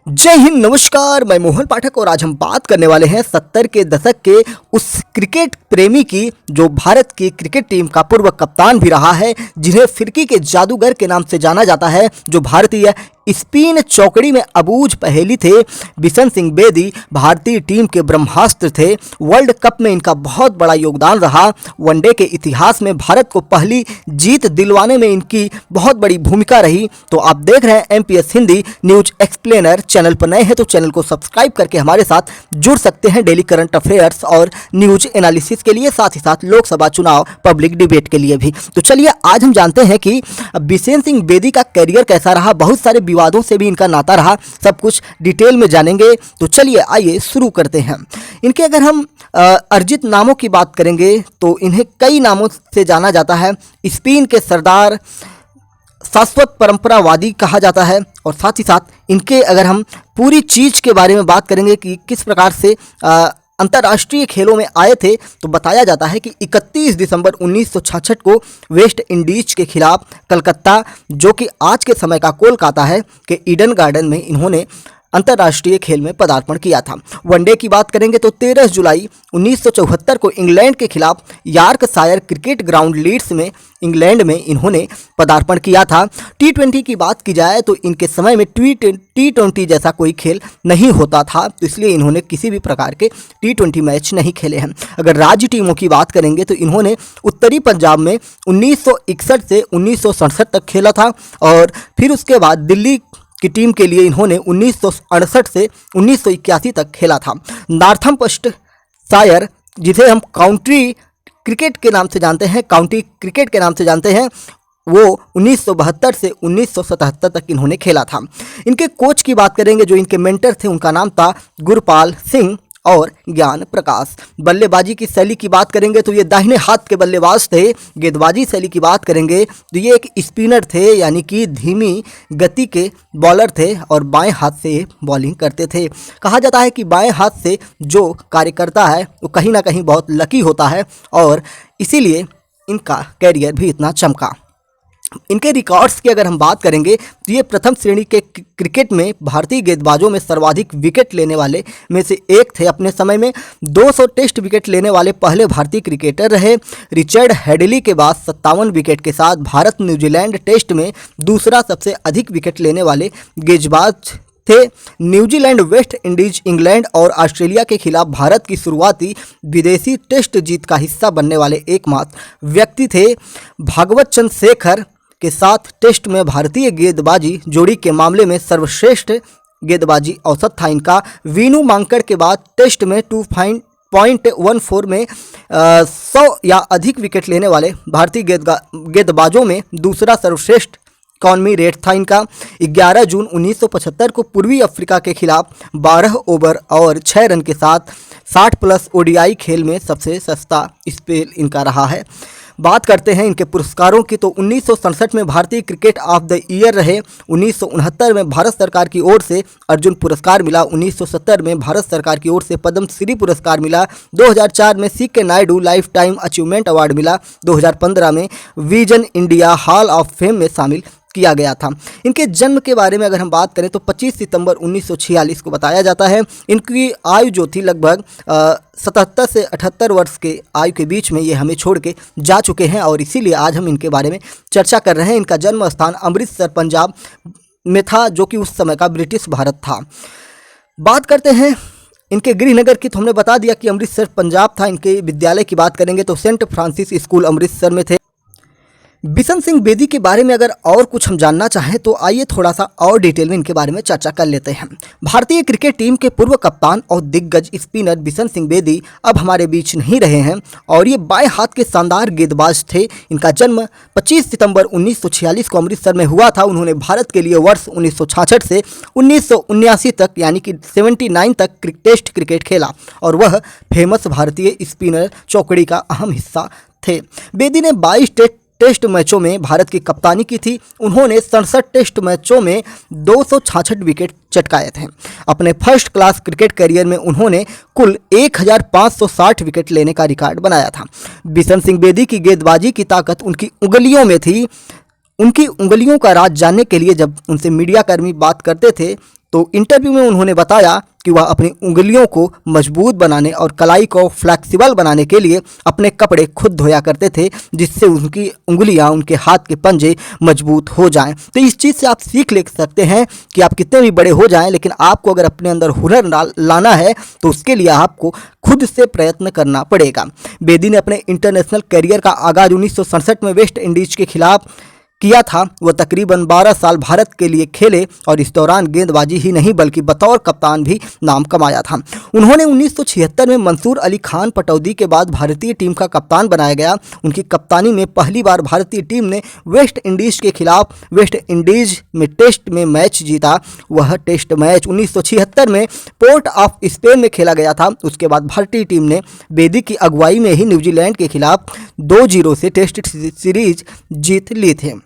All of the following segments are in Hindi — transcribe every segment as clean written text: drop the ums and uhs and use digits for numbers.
जय हिंद, नमस्कार। मैं मोहन पाठक और आज हम बात करने वाले हैं 70 के दशक के उस क्रिकेट प्रेमी की जो भारत की क्रिकेट टीम का पूर्व कप्तान भी रहा है, जिन्हें फिरकी के जादूगर के नाम से जाना जाता है, जो भारतीय स्पिन चौकड़ी में अबूझ पहेली थे। बिशन सिंह बेदी भारतीय टीम के ब्रह्मास्त्र थे। वर्ल्ड कप में इनका बहुत बड़ा योगदान रहा। वनडे के इतिहास में भारत को पहली जीत दिलवाने में इनकी बहुत बड़ी भूमिका रही। तो आप देख रहे हैं MPS Hindi news explainer. Channel पर नए हैं तो चैनल को सब्सक्राइब करके हमारे साथ जुड़ सकते हैं डेली करंट अफेयर्स और न्यूज एनालिसिस के लिए, साथ ही साथ लोकसभा चुनाव पब्लिक डिबेट के लिए भी। तो चलिए आज हम जानते हैं कि बिशन सिंह बेदी का करियर कैसा रहा। बहुत सारे विवादों से भी इनका नाता रहा, सब कुछ डिटेल में जानेंगे। तो चलिए आइए शुरू करते हैं। इनके अगर हम अर्जित नामों की बात करेंगे तो इन्हें कई नामों से जाना जाता है। स्पिन के सरदार, शाश्वत परंपरावादी कहा जाता है, और साथ ही साथ इनके अगर हम पूरी चीज़ के बारे में बात करेंगे कि किस प्रकार से अंतर्राष्ट्रीय खेलों में आए थे, तो बताया जाता है कि 31 दिसंबर 1966 को वेस्ट इंडीज के खिलाफ कलकत्ता, जो कि आज के समय का कोलकाता है, के ईडन गार्डन में इन्होंने अंतर्राष्ट्रीय खेल में पदार्पण किया था। वनडे की बात करेंगे तो 13 जुलाई 1974 को इंग्लैंड के खिलाफ यॉर्कशायर क्रिकेट ग्राउंड लीड्स में इंग्लैंड में इन्होंने पदार्पण किया था। टी20 की बात की जाए तो इनके समय में टी20 जैसा कोई खेल नहीं होता था, तो इसलिए इन्होंने किसी भी प्रकार के टी20 मैच नहीं खेले हैं। अगर राज्य टीमों की बात करेंगे तो इन्होंने उत्तरी पंजाब में 1961 से 1967 तक खेला था, और फिर उसके बाद दिल्ली की टीम के लिए इन्होंने 1968 से 1981 तक खेला था। नॉर्थम्पस्टशायर, जिसे हम काउंटी क्रिकेट के नाम से जानते हैं, वो 1972 से 1977 तक इन्होंने खेला था। इनके कोच की बात करेंगे, जो इनके मेंटर थे, उनका नाम था गुरपाल सिंह और ज्ञान प्रकाश। बल्लेबाजी की शैली की बात करेंगे तो ये दाहिने हाथ के बल्लेबाज थे। गेंदबाजी शैली की बात करेंगे तो ये एक स्पिनर थे, यानी कि धीमी गति के बॉलर थे, और बाएं हाथ से बॉलिंग करते थे। कहा जाता है कि बाएं हाथ से जो कार्य करता है वो कहीं ना कहीं बहुत लकी होता है, और इसीलिए इनका कैरियर भी इतना चमका। इनके रिकॉर्ड्स की अगर हम बात करेंगे तो ये प्रथम श्रेणी के क्रिकेट में भारतीय गेंदबाजों में सर्वाधिक विकेट लेने वाले में से एक थे। अपने समय में 200 टेस्ट विकेट लेने वाले पहले भारतीय क्रिकेटर रहे। रिचर्ड हेडली के बाद 57 विकेट के साथ भारत न्यूजीलैंड टेस्ट में दूसरा सबसे अधिक विकेट लेने वाले गेंदबाज थे। न्यूजीलैंड, वेस्ट इंडीज, इंग्लैंड और ऑस्ट्रेलिया के खिलाफ भारत की शुरुआती विदेशी टेस्ट जीत का हिस्सा बनने वाले एकमात्र व्यक्ति थे। भागवत चंद्रशेखर के साथ टेस्ट में भारतीय गेंदबाजी जोड़ी के मामले में सर्वश्रेष्ठ गेंदबाजी औसत था इनका। वीनू मांकड़ के बाद टेस्ट में 2.14 में 100 या अधिक विकेट लेने वाले भारतीय गेंदबाजों में दूसरा सर्वश्रेष्ठ इकॉनमी रेट था इनका। 11 जून 1975 को पूर्वी अफ्रीका के खिलाफ 12 ओवर और 6 रन के साथ 60+ ओडीआई खेल में सबसे सस्ता स्पेल इनका रहा है। बात करते हैं इनके पुरस्कारों की तो 1967 में भारतीय क्रिकेट ऑफ द ईयर रहे। 1969 में भारत सरकार की ओर से अर्जुन पुरस्कार मिला। 1970 में भारत सरकार की ओर से पद्म श्री पुरस्कार मिला। 2004 में सी के Naidu life time achievement award मिला। 2015 में vision India hall of fame में शामिल किया गया था। इनके जन्म के बारे में अगर हम बात करें तो 25 सितंबर 1946 को बताया जाता है। इनकी आयु जो थी लगभग 77 से 78 वर्ष के आयु के बीच में ये हमें छोड़ के जा चुके हैं, और इसीलिए आज हम इनके बारे में चर्चा कर रहे हैं। इनका जन्म स्थान अमृतसर पंजाब में था, जो कि उस समय का ब्रिटिश भारत था। बात करते हैं इनके गृहनगर की, तो हमने बता दिया कि अमृतसर पंजाब था। इनके विद्यालय की बात करेंगे तो सेंट फ्रांसिस स्कूल अमृतसर में थे। बिशन सिंह बेदी के बारे में अगर और कुछ हम जानना चाहें तो आइए थोड़ा सा और डिटेल में इनके बारे में चर्चा कर लेते हैं। भारतीय क्रिकेट टीम के पूर्व कप्तान और दिग्गज स्पिनर बिशन सिंह बेदी अब हमारे बीच नहीं रहे हैं, और ये बाएं हाथ के शानदार गेंदबाज थे। इनका जन्म 25 सितंबर 1946 को अमृतसर में हुआ था। उन्होंने भारत के लिए वर्ष 1966 से 1979 तक, यानी कि 79 तक टेस्ट क्रिकेट खेला, और वह फेमस भारतीय स्पिनर चौकड़ी का अहम हिस्सा थे। बेदी ने 22 टेस्ट मैचों में भारत की कप्तानी की थी। उन्होंने 67 टेस्ट मैचों में 266 विकेट चटकाए थे। अपने फर्स्ट क्लास क्रिकेट करियर में उन्होंने कुल 1560 विकेट लेने का रिकॉर्ड बनाया था। बिशन सिंह बेदी की गेंदबाजी की ताकत उनकी उंगलियों में थी। उनकी उंगलियों का राज जानने के लिए जब उनसे मीडिया कर्मी बात करते थे तो इंटरव्यू में उन्होंने बताया कि वह अपनी उंगलियों को मजबूत बनाने और कलाई को फ्लेक्सिबल बनाने के लिए अपने कपड़े खुद धोया करते थे, जिससे उनकी उंगलियां, उनके हाथ के पंजे मजबूत हो जाएं। तो इस चीज़ से आप सीख ले सकते हैं कि आप कितने भी बड़े हो जाएं, लेकिन आपको अगर अपने अंदर हुनर लाना है तो उसके लिए आपको खुद से प्रयत्न करना पड़ेगा। बेदी ने अपने इंटरनेशनल करियर का आगाज 1967 में वेस्ट इंडीज के खिलाफ किया था। वह तकरीबन 12 साल भारत के लिए खेले और इस दौरान गेंदबाजी ही नहीं बल्कि बतौर कप्तान भी नाम कमाया था। उन्होंने 1976 में मंसूर अली खान पटौदी के बाद भारतीय टीम का कप्तान बनाया गया। उनकी कप्तानी में पहली बार भारतीय टीम ने वेस्ट इंडीज़ के खिलाफ वेस्ट इंडीज़ में टेस्ट में मैच जीता। वह टेस्ट मैच 1976 में पोर्ट ऑफ स्पेन में खेला गया था। उसके बाद भारतीय टीम ने बेदी की अगुवाई में ही न्यूजीलैंड के खिलाफ 2-0 से टेस्ट सीरीज जीत ली थी।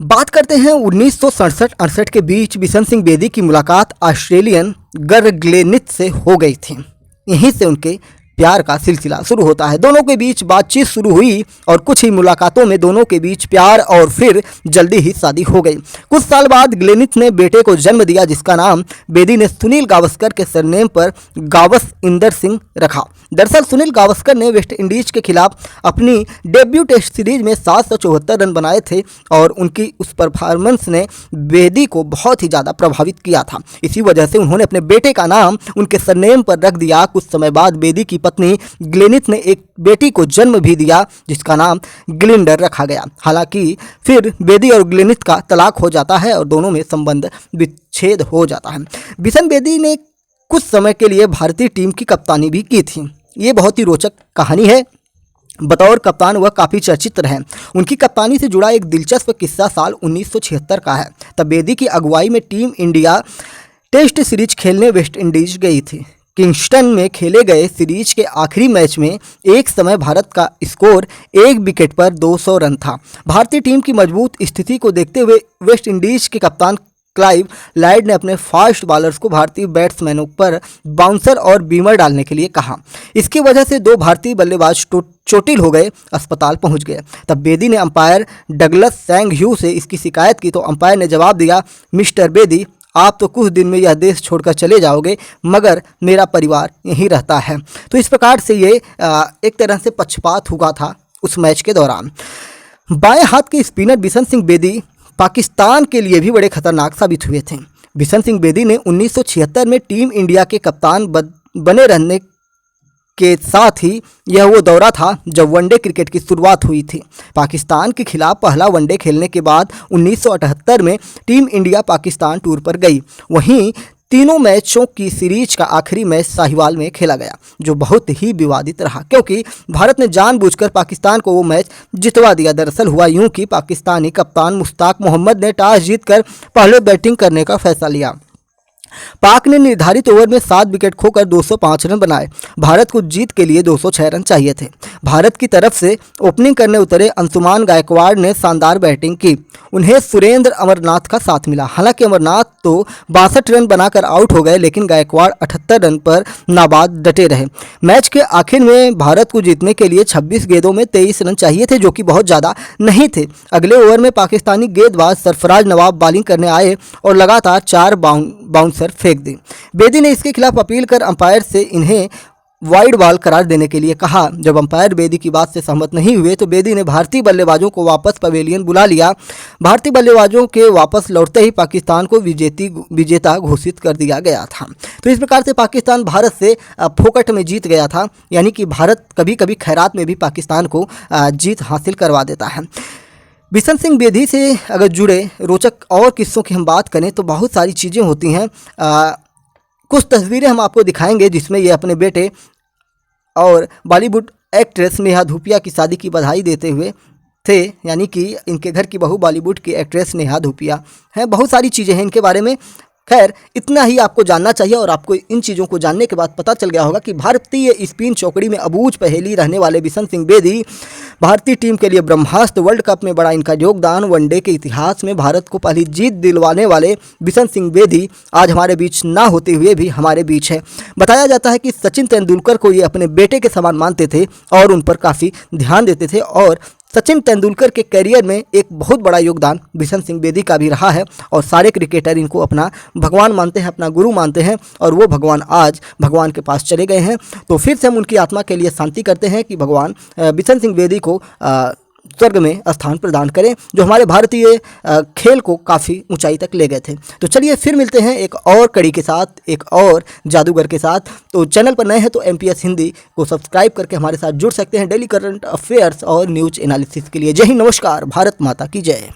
बात करते हैं 1967-68 के बीच बिशन सिंह बेदी की मुलाकात ऑस्ट्रेलियन गर ग्लेनिथ से हो गई थी। यहीं से उनके प्यार का सिलसिला शुरू होता है। दोनों के बीच बातचीत शुरू हुई और कुछ ही मुलाकातों में दोनों के बीच प्यार और फिर जल्दी ही शादी हो गई। कुछ साल बाद ग्लेनिथ ने बेटे को जन्म दिया, जिसका नाम बेदी ने सुनील गावस्कर के सरनेम पर गावस इंदर सिंह रखा। दरअसल सुनील गावस्कर ने वेस्ट इंडीज के खिलाफ अपनी डेब्यू टेस्ट सीरीज में 774 रन बनाए थे और उनकी उस परफॉर्मेंस ने बेदी को बहुत ही ज़्यादा प्रभावित किया था। इसी वजह से उन्होंने अपने बेटे का नाम उनके सरनेम पर रख दिया। कुछ समय बाद बेदी की पत्नी ग्लेनिथ ने एक बेटी को जन्म भी दिया, जिसका नाम ग्लिंडर रखा गया। हालांकि फिर बेदी और ग्लेनिथ का तलाक हो जाता है और दोनों में संबंध विच्छेद हो जाता है। बिशन बेदी ने कुछ समय के लिए भारतीय टीम की कप्तानी भी की थी। ये बहुत ही रोचक कहानी है। बतौर कप्तान वह काफ़ी चर्चित रहे। उनकी कप्तानी से जुड़ा एक दिलचस्प किस्सा साल 1976 का है। तब बेदी की अगुवाई में टीम इंडिया टेस्ट सीरीज खेलने वेस्ट इंडीज गई थी। किंगस्टन में खेले गए सीरीज के आखिरी मैच में एक समय भारत का स्कोर 1 विकेट पर 200 रन था। भारतीय टीम की मजबूत स्थिति को देखते हुए वेस्ट इंडीज के कप्तान क्लाइव लाइड ने अपने फास्ट बॉलर्स को भारतीय बैट्समैनों पर बाउंसर और बीमर डालने के लिए कहा। इसकी वजह से 2 भारतीय बल्लेबाज चोटिल हो गए, अस्पताल पहुंच गए। तब बेदी ने अंपायर डगलस सैंग ह्यू से इसकी शिकायत की तो अंपायर ने जवाब दिया, मिस्टर बेदी, आप तो कुछ दिन में यह देश छोड़कर चले जाओगे, मगर मेरा परिवार यहीं रहता है। तो इस प्रकार से ये एक तरह से पक्षपात हुआ था उस मैच के दौरान। बाएं हाथ के स्पिनर बिशन सिंह बेदी पाकिस्तान के लिए भी बड़े खतरनाक साबित हुए थे। बिशन सिंह बेदी ने 1976 में टीम इंडिया के कप्तान बने रहने के साथ ही यह वो दौरा था जब वनडे क्रिकेट की शुरुआत हुई थी। पाकिस्तान के खिलाफ पहला वनडे खेलने के बाद 1978 में टीम इंडिया पाकिस्तान टूर पर गई। वहीं तीनों मैचों की सीरीज का आखिरी मैच साहिवाल में खेला गया, जो बहुत ही विवादित रहा क्योंकि भारत ने जानबूझकर पाकिस्तान को वो मैच जितवा दिया। दरअसल हुआ यूं कि पाकिस्तानी कप्तान मुश्ताक मोहम्मद ने टॉस जीतकर पहले बैटिंग करने का फैसला लिया। पाक ने निर्धारित ओवर में 7 विकेट खोकर 205 रन बनाए। भारत को जीत के लिए 206 रन चाहिए थे। भारत की तरफ से ओपनिंग करने उतरे अंशुमान गायकवाड़ ने शानदार बैटिंग की। उन्हें सुरेंद्र अमरनाथ का साथ मिला। हालांकि अमरनाथ तो 62 रन बनाकर आउट हो गए, लेकिन गायकवाड़ 78 रन पर नाबाद डटे रहे। मैच के आखिर में भारत को जीतने के लिए 26 गेंदों में 23 रन चाहिए थे, जो कि बहुत ज़्यादा नहीं थे। अगले ओवर में पाकिस्तानी गेंदबाज सरफराज नवाब बॉलिंग करने आए और लगातार 4 बाउंसर फेंक दी। बेदी ने इसके खिलाफ अपील कर अंपायर से इन्हें वाइड बॉल करार देने के लिए कहा। जब अंपायर बेदी की बात से सहमत नहीं हुए तो बेदी ने भारतीय बल्लेबाजों को वापस पवेलियन बुला लिया। भारतीय बल्लेबाजों के वापस लौटते ही पाकिस्तान को विजेता घोषित कर दिया गया था। तो इस प्रकार से पाकिस्तान भारत से फोकट में जीत गया था, यानी कि भारत कभी कभी खैरात में भी पाकिस्तान को जीत हासिल करवा देता है। बिशन सिंह बेदी से अगर जुड़े रोचक और किस्सों की हम बात करें तो बहुत सारी चीज़ें होती हैं। कुछ तस्वीरें हम आपको दिखाएंगे जिसमें ये अपने बेटे और बॉलीवुड एक्ट्रेस नेहा धूपिया की शादी की बधाई देते हुए थे, यानी कि इनके घर की बहू बॉलीवुड की एक्ट्रेस नेहा धूपिया हैं। बहुत सारी चीज़ें हैं इनके बारे में। खैर, इतना ही आपको जानना चाहिए और आपको इन चीज़ों को जानने के बाद पता चल गया होगा कि भारतीय स्पिन चौकड़ी में अबूझ पहेली रहने वाले बिशन सिंह बेदी भारतीय टीम के लिए ब्रह्मास्त्र वर्ल्ड कप में बड़ा इनका योगदान। वनडे के इतिहास में भारत को पहली जीत दिलवाने वाले बिशन सिंह बेदी आज हमारे बीच ना होते हुए भी हमारे बीच है। बताया जाता है कि सचिन तेंदुलकर को ये अपने बेटे के समान मानते थे और उन पर काफ़ी ध्यान देते थे और सचिन तेंदुलकर के करियर में एक बहुत बड़ा योगदान बिशन सिंह बेदी का भी रहा है और सारे क्रिकेटर इनको अपना भगवान मानते हैं, अपना गुरु मानते हैं और वो भगवान आज भगवान के पास चले गए हैं। तो फिर से हम उनकी आत्मा के लिए शांति करते हैं कि भगवान बिशन सिंह बेदी को स्वर्ग में स्थान प्रदान करें, जो हमारे भारतीय खेल को काफ़ी ऊंचाई तक ले गए थे। तो चलिए फिर मिलते हैं एक और कड़ी के साथ, एक और जादूगर के साथ। तो चैनल पर नए हैं तो MPS हिंदी को सब्सक्राइब करके हमारे साथ जुड़ सकते हैं डेली करंट अफेयर्स और न्यूज एनालिसिस के लिए। जय हिंद, नमस्कार, भारत माता की जय।